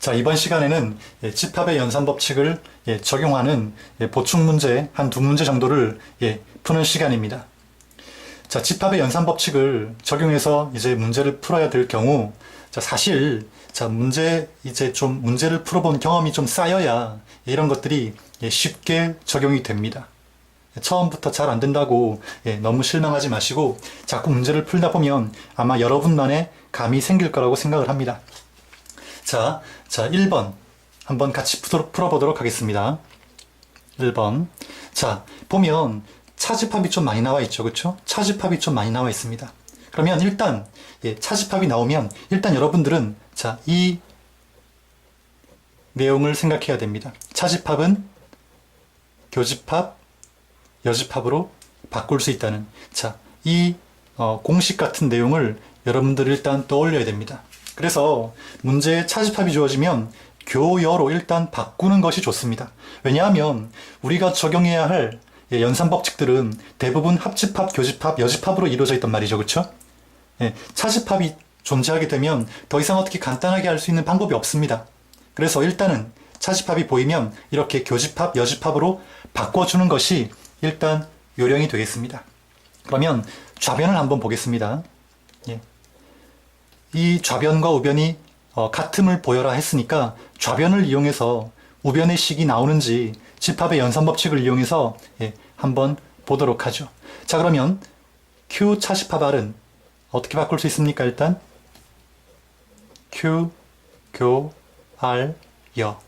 자, 이번 시간에는 집합의 연산 법칙을 적용하는 보충 문제 한 두 문제 정도를 푸는 시간입니다. 자, 집합의 연산 법칙을 적용해서 이제 문제를 풀어야 될 경우, 자, 사실, 자, 문제를 풀어본 경험이 좀 쌓여야 이런 것들이 쉽게 적용이 됩니다. 처음부터 잘 안 된다고 너무 실망하지 마시고 자꾸 문제를 풀다 보면 아마 여러분만의 감이 생길 거라고 생각을 합니다. 자, 1번 한번 같이 풀어보도록 하겠습니다. 1번. 자, 보면 차집합이 좀 많이 나와 있죠. 그쵸? 차집합이 좀 많이 나와 있습니다. 그러면 일단 차집합이 나오면 일단 여러분들은 자, 이 내용을 생각해야 됩니다. 차집합은 교집합, 여집합으로 바꿀 수 있다는, 자, 이 공식 같은 내용을 여러분들 일단 떠올려야 됩니다. 그래서 문제에 차집합이 주어지면 교여로 일단 바꾸는 것이 좋습니다. 왜냐하면 우리가 적용해야 할 연산 법칙들은 대부분 합집합, 교집합, 여집합으로 이루어져 있단 말이죠. 그렇죠? 차집합이 존재하게 되면 더 이상 어떻게 간단하게 할 수 있는 방법이 없습니다. 그래서 일단은 차집합이 보이면 이렇게 교집합, 여집합으로 바꿔주는 것이 일단 요령이 되겠습니다. 그러면 좌변을 한번 보겠습니다. 이 좌변과 우변이 같음을 보여라 했으니까 좌변을 이용해서 우변의 식이 나오는지 집합의 연산 법칙을 이용해서 한번 보도록 하죠. 자, 그러면 Q 차집합 R은 어떻게 바꿀 수 있습니까? 일단 Q, 교, R, 여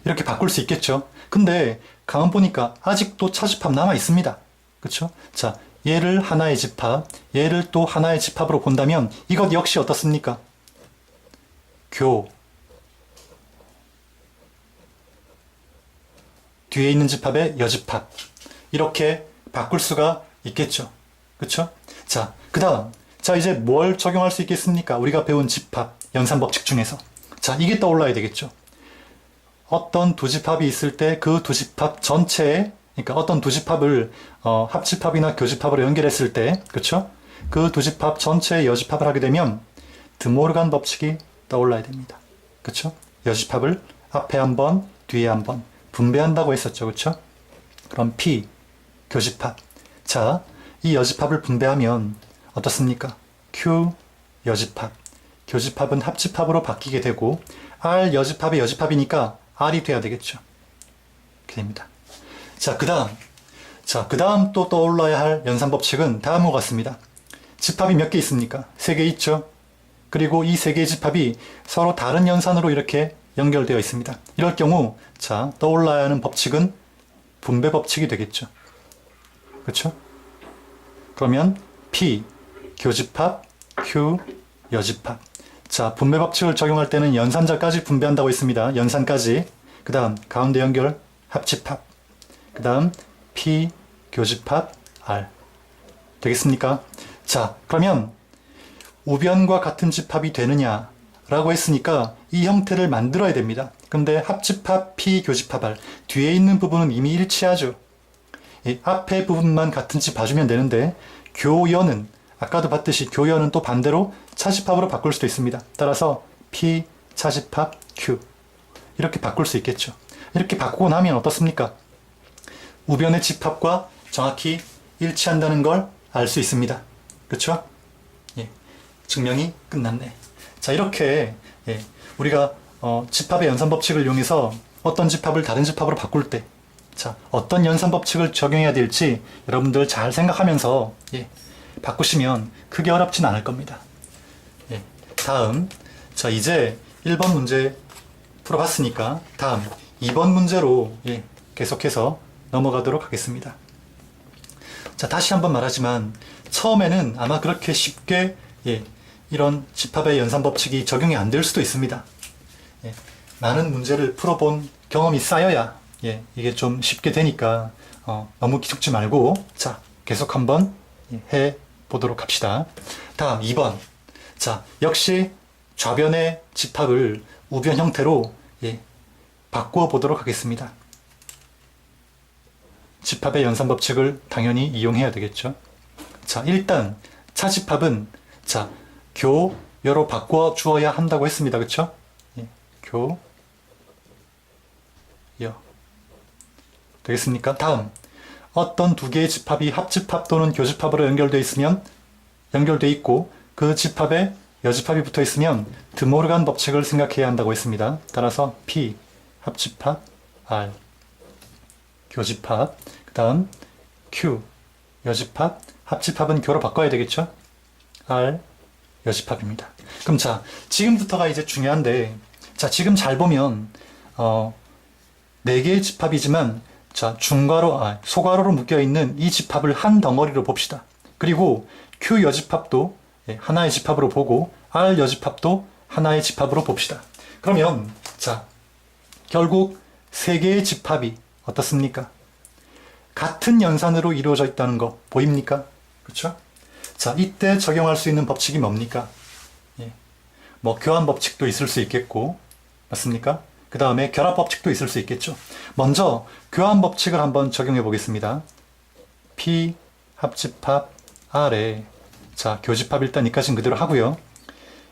이렇게 바꿀 수 있겠죠. 근데 가만 보니까 아직도 차집합 남아 있습니다. 그쵸? 자, 얘를 하나의 집합, 얘를 또 하나의 집합으로 본다면 이것 역시 어떻습니까? 교, 뒤에 있는 집합의 여집합, 이렇게 바꿀 수가 있겠죠. 그쵸? 자, 그 다음, 자, 이제 뭘 적용할 수 있겠습니까? 우리가 배운 집합, 연산 법칙 중에서. 자, 이게 떠올라야 되겠죠. 어떤 두 집합이 있을 때 그 두 집합 전체에, 그러니까 어떤 두 집합을 합집합이나 교집합으로 연결했을 때, 그렇죠? 그 두 집합 전체에 여집합을 하게 되면 드모르간 법칙이 떠올라야 됩니다. 그렇죠? 여집합을 앞에 한 번, 뒤에 한 번 분배한다고 했었죠. 그렇죠? 그럼 P 교집합. 자, 이 여집합을 분배하면 어떻습니까? Q 여집합. 교집합은 합집합으로 바뀌게 되고 R 여집합의 여집합이니까 R이 돼야 되겠죠. 이렇게 됩니다. 자, 그 다음 또 떠올라야 할 연산 법칙은 다음과 같습니다. 집합이 몇 개 있습니까? 3개 있죠. 그리고 이 3개의 집합이 서로 다른 연산으로 이렇게 연결되어 있습니다. 이럴 경우, 자, 떠올라야 하는 법칙은 분배 법칙이 되겠죠. 그렇죠? 그러면 P 교집합, Q 여집합. 자, 분배 법칙을 적용할 때는 연산자까지 분배한다고 했습니다. 연산까지. 그 다음 가운데 연결 합집합. 그 다음 P 교집합 R. 되겠습니까? 자, 그러면 우변과 같은 집합이 되느냐라고 했으니까 이 형태를 만들어야 됩니다. 근데 합집합 P 교집합 R. 뒤에 있는 부분은 이미 일치하죠. 이 앞에 부분만 같은 집 봐주면 되는데 교여는 아까도 봤듯이 교여는 또 반대로 차집합으로 바꿀 수도 있습니다. 따라서 P 차집합 Q 이렇게 바꿀 수 있겠죠. 이렇게 바꾸고 나면 어떻습니까? 우변의 집합과 정확히 일치한다는 걸 알 수 있습니다. 그렇죠? 증명이 끝났네. 자, 이렇게 우리가 집합의 연산 법칙을 이용해서 어떤 집합을 다른 집합으로 바꿀 때, 자, 어떤 연산 법칙을 적용해야 될지 여러분들 잘 생각하면서 바꾸시면 크게 어렵진 않을 겁니다. 다음, 자, 이제 1번 문제 풀어봤으니까 다음 2번 문제로 계속해서 넘어가도록 하겠습니다. 자, 다시 한번 말하지만 처음에는 아마 그렇게 쉽게 이런 집합의 연산 법칙이 적용이 안 될 수도 있습니다. 많은 문제를 풀어본 경험이 쌓여야 이게 좀 쉽게 되니까 너무 기죽지 말고 자, 계속 한번 해 보도록 합시다. 다음 2번. 자, 역시 좌변의 집합을 우변 형태로 바꾸어 보도록 하겠습니다. 집합의 연산 법칙을 당연히 이용해야 되겠죠. 자, 일단 차집합은 자, 교여로 바꿔 주어야 한다고 했습니다. 그쵸? 교, 여. 되겠습니까? 다음. 어떤 두 개의 집합이 합집합 또는 교집합으로 연결되어 있고 그 집합에 여집합이 붙어 있으면 드모르간 법칙을 생각해야 한다고 했습니다. 따라서 P 합집합, R 교집합, 그 다음 Q 여집합, 합집합은 교로 바꿔야 되겠죠? R 여집합입니다. 그럼 자, 지금부터가 이제 중요한데, 자, 지금 잘 보면 4개의 집합이지만 자, 소괄호로 묶여있는 이 집합을 한 덩어리로 봅시다. 그리고 Q 여집합도 하나의 집합으로 보고 R 여집합도 하나의 집합으로 봅시다. 그러면 자, 결국 3개의 집합이 어떻습니까? 같은 연산으로 이루어져 있다는 거 보입니까? 그렇죠? 자, 이때 적용할 수 있는 법칙이 뭡니까? 뭐 교환 법칙도 있을 수 있겠고, 맞습니까? 그 다음에 결합 법칙도 있을 수 있겠죠. 먼저 교환 법칙을 한번 적용해 보겠습니다. P 합집합 R에 자, 교집합 일단 이까지는 그대로 하고요.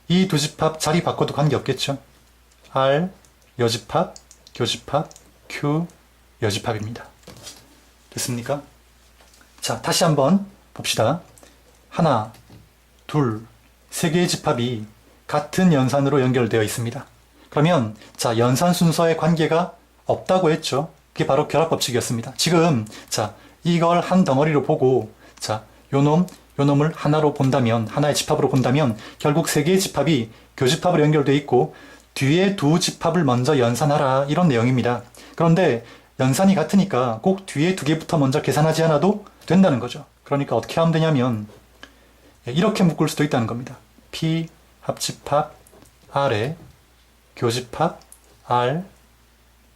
이 두 집합 자리 바꿔도 관계없겠죠. R 여집합, 교집합, Q 여집합입니다. 됐습니까? 자, 다시 한번 봅시다. 하나, 둘, 3개의 집합이 같은 연산으로 연결되어 있습니다. 그러면 자, 연산 순서의 관계가 없다고 했죠. 그게 바로 결합 법칙이었습니다. 지금 자, 이걸 한 덩어리로 보고 자, 요놈을 하나로 본다면, 하나의 집합으로 본다면 결국 3개의 집합이 교집합으로 연결되어 있고 뒤에 두 집합을 먼저 연산하라, 이런 내용입니다. 그런데 연산이 같으니까 꼭 뒤에 2개부터 먼저 계산하지 않아도 된다는 거죠. 그러니까 어떻게 하면 되냐면 이렇게 묶을 수도 있다는 겁니다. P 합집합 R에 교집합 R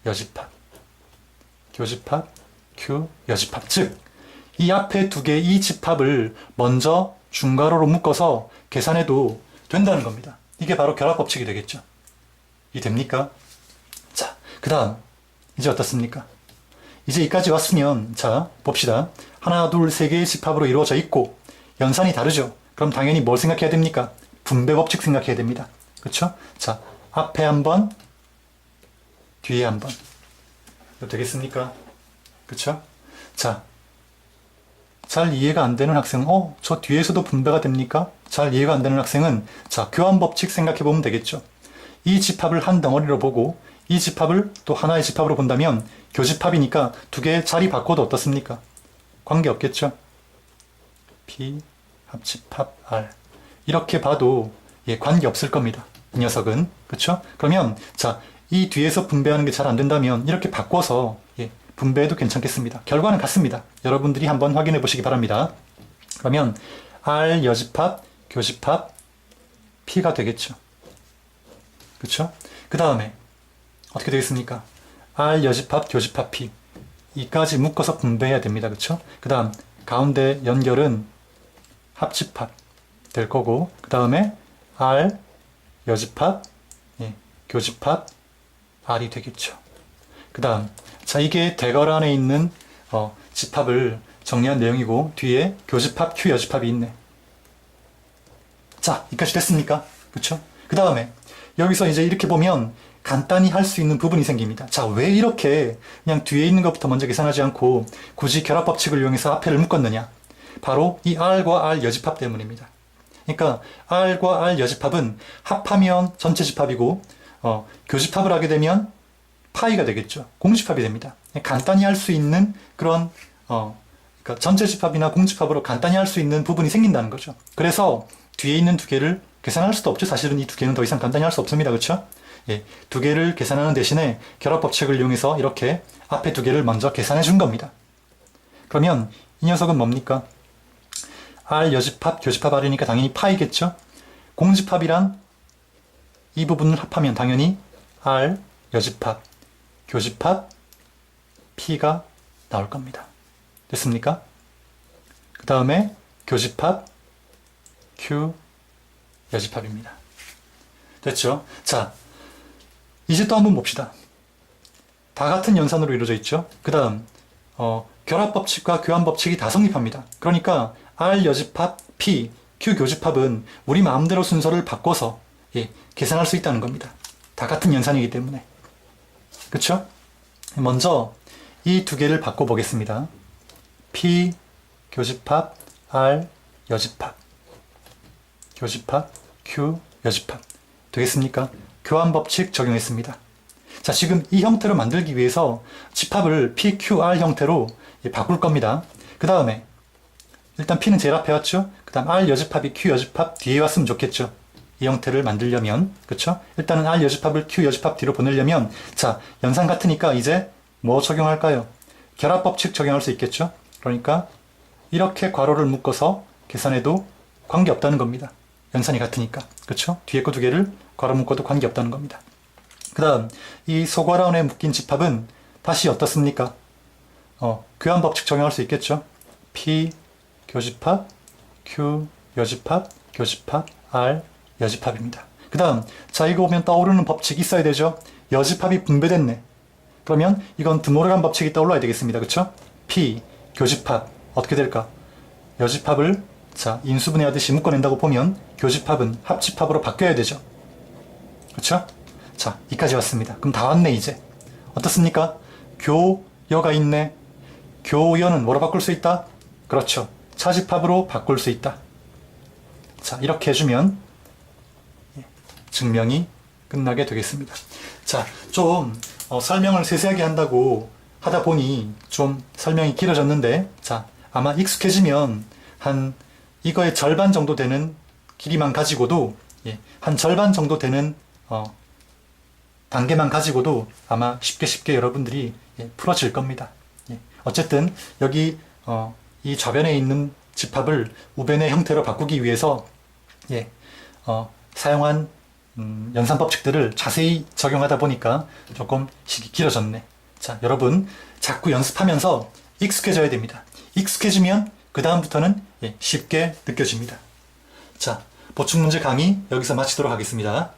여집합, 교집합 Q 여집합. 즉, 이 앞에 2개 이 집합을 먼저 중괄호로 묶어서 계산해도 된다는 겁니다. 이게 바로 결합 법칙이 되겠죠. 이해됩니까? 자, 그 다음 이제 어떻습니까? 이제 여기까지 왔으면 자, 봅시다. 하나, 둘, 3개의 집합으로 이루어져 있고 연산이 다르죠. 그럼 당연히 뭘 생각해야 됩니까? 분배 법칙 생각해야 됩니다. 그렇죠? 자, 앞에 한 번, 뒤에 한 번. 이거 되겠습니까? 그렇죠? 자, 잘 이해가 안 되는 학생은 저 뒤에서도 분배가 됩니까? 잘 이해가 안 되는 학생은 자, 교환 법칙 생각해 보면 되겠죠. 이 집합을 한 덩어리로 보고 이 집합을 또 하나의 집합으로 본다면 교집합이니까 2개 자리 바꿔도 어떻습니까? 관계 없겠죠? P 합집합 R 이렇게 봐도 관계 없을 겁니다. 이 녀석은. 그렇죠? 그러면 자, 이 뒤에서 분배하는 게 잘 안 된다면 이렇게 바꿔서 분배해도 괜찮겠습니다. 결과는 같습니다. 여러분들이 한번 확인해 보시기 바랍니다. 그러면 R 여집합, 교집합, P가 되겠죠. 그렇죠? 그 다음에 어떻게 되겠습니까? R 여집합, 교집합, P 이까지 묶어서 분배해야 됩니다. 그렇죠? 그 다음 가운데 연결은 합집합 될 거고, 그 다음에 R 여집합, 교집합, R이 되겠죠. 그 다음 자, 이게 대괄호 안에 있는 집합을 정리한 내용이고 뒤에 교집합, Q 여집합이 있네. 자, 여기까지 됐습니까? 그쵸? 그 다음에 여기서 이제 이렇게 보면 간단히 할 수 있는 부분이 생깁니다. 자, 왜 이렇게 그냥 뒤에 있는 것부터 먼저 계산하지 않고 굳이 결합 법칙을 이용해서 앞에를 묶었느냐? 바로 이 R과 R 여집합 때문입니다. 그러니까 R과 R 여집합은 합하면 전체 집합이고 교집합을 하게 되면 파이가 되겠죠. 공집합이 됩니다. 간단히 할 수 있는 그런 그러니까 전체 집합이나 공집합으로 간단히 할 수 있는 부분이 생긴다는 거죠. 그래서 뒤에 있는 2개를 계산할 수도 없죠. 사실은 이 2개는 더 이상 간단히 할 수 없습니다. 그렇죠? 2개를 계산하는 대신에 결합 법칙을 이용해서 이렇게 앞에 2개를 먼저 계산해 준 겁니다. 그러면 이 녀석은 뭡니까? R 여집합, 교집합 R이니까 당연히 파이겠죠? 공집합이랑 이 부분을 합하면 당연히 R 여집합, 교집합, P가 나올 겁니다. 됐습니까? 그 다음에 교집합, Q 여집합입니다. 됐죠? 자, 이제 또 한번 봅시다. 다 같은 연산으로 이루어져 있죠? 그 다음 결합 법칙과 교환 법칙이 다 성립합니다. 그러니까 R 여집합, P, Q 교집합은 우리 마음대로 순서를 바꿔서 계산할 수 있다는 겁니다. 다 같은 연산이기 때문에. 그쵸? 먼저 이 두 개를 바꿔보겠습니다. P 교집합, R 여집합, 교집합, Q 여집합 되겠습니까? 교환 법칙 적용했습니다. 자, 지금 이 형태로 만들기 위해서 집합을 PQR 형태로 바꿀 겁니다. 그 다음에 일단 P는 제일 앞에 왔죠? 그 다음 R 여집합이 Q 여집합 뒤에 왔으면 좋겠죠? 이 형태를 만들려면, 그쵸? 일단은 R 여집합을 Q 여집합 뒤로 보내려면, 자, 연산 같으니까 이제 뭐 적용할까요? 결합 법칙 적용할 수 있겠죠? 그러니까 이렇게 괄호를 묶어서 계산해도 관계없다는 겁니다. 연산이 같으니까. 그쵸? 뒤에 거 두 개를 괄호 묶어도 관계없다는 겁니다. 그 다음 이 소괄호안에 묶인 집합은 다시 어떻습니까? 교환 법칙 적용할 수 있겠죠? P 교집합, Q 여집합, 교집합, R 여집합입니다. 그 다음 자, 이거 보면 떠오르는 법칙이 있어야 되죠? 여집합이 분배됐네. 그러면 이건 드모르간 법칙이 떠올라야 되겠습니다. 그쵸? P 교집합 어떻게 될까? 여집합을 자, 인수분해하듯이 묶어낸다고 보면 교집합은 합집합으로 바뀌어야 되죠. 그쵸? 자, 이까지 왔습니다. 그럼 다 왔네, 이제. 어떻습니까? 교여가 있네. 교여는 뭐로 바꿀 수 있다? 그렇죠. 차집합으로 바꿀 수 있다. 자, 이렇게 해주면 증명이 끝나게 되겠습니다. 자, 좀 설명을 세세하게 한다고 하다 보니 좀 설명이 길어졌는데, 자, 아마 익숙해지면 한 이거의 절반 정도 되는 길이만 가지고도, 한 절반 정도 되는 단계만 가지고도 아마 쉽게 여러분들이 풀어질 겁니다. 어쨌든 여기 이 좌변에 있는 집합을 우변의 형태로 바꾸기 위해서 사용한 연산 법칙들을 자세히 적용하다 보니까 조금 시기 길어졌네. 자, 여러분 자꾸 연습하면서 익숙해져야 됩니다. 익숙해지면 그 다음부터는 쉽게 느껴집니다. 자, 보충문제 강의 여기서 마치도록 하겠습니다.